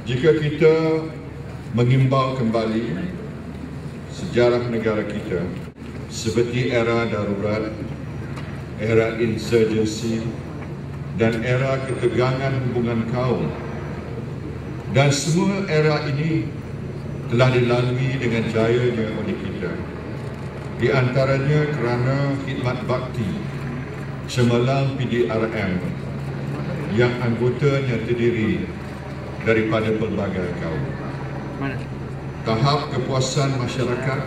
Jika kita mengimbau kembali sejarah negara kita seperti era darurat, era insurgensi dan era ketegangan hubungan kaum, dan semua era ini telah dilalui dengan jayanya oleh kita. Di antaranya kerana khidmat bakti cemerlang PDRM yang anggotanya terdiri daripada pelbagai kaum. Tahap kepuasan masyarakat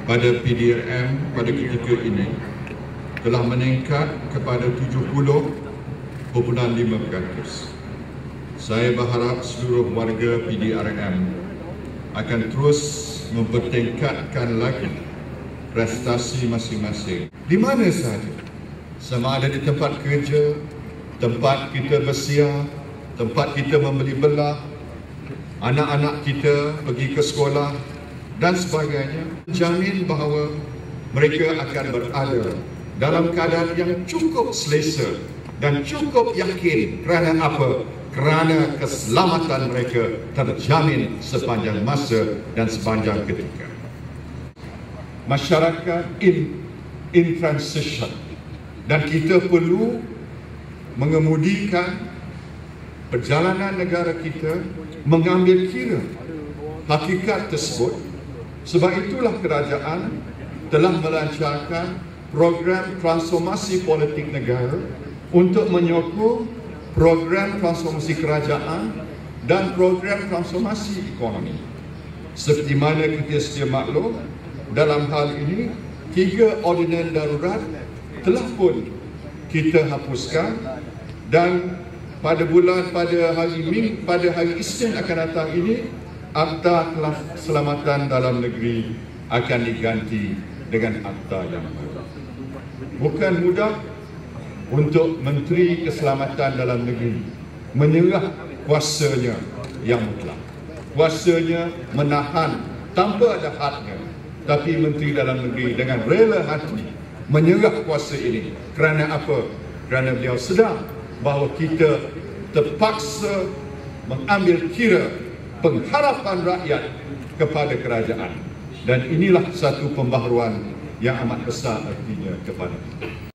pada PDRM pada ketika ini telah meningkat kepada 70.5%. Saya berharap seluruh warga PDRM akan terus mempertingkatkan lagi prestasi masing-masing di mana sahaja, sama ada di tempat kerja, tempat kita bersiar, tempat kita membeli belah, anak-anak kita pergi ke sekolah dan sebagainya. Jamin bahawa mereka akan berada dalam keadaan yang cukup selesa dan cukup yakin. Kerana apa? Kerana keselamatan mereka terjamin sepanjang masa dan sepanjang ketika. Masyarakat in transition, dan kita perlu mengemudikan perjalanan negara kita mengambil kira hakikat tersebut. Sebab itulah kerajaan telah melancarkan program transformasi politik negara untuk menyokong program transformasi kerajaan dan program transformasi ekonomi. Seperti mana kita sedia maklum, dalam hal ini 3 ordinan darurat telah pun kita hapuskan, dan pada hari Isnin akan datang ini, Akta Keselamatan Dalam Negeri akan diganti dengan akta yang baru. Bukan mudah untuk Menteri Keselamatan Dalam Negeri menyerah kuasanya yang mutlak. Kuasanya menahan tanpa ada hadnya. Tapi Menteri Dalam Negeri dengan rela hati menyerah kuasa ini. Kerana apa? Kerana beliau sedar bahawa kita terpaksa mengambil kira pengharapan rakyat kepada kerajaan. Dan inilah satu pembaharuan yang amat besar artinya kepada kita.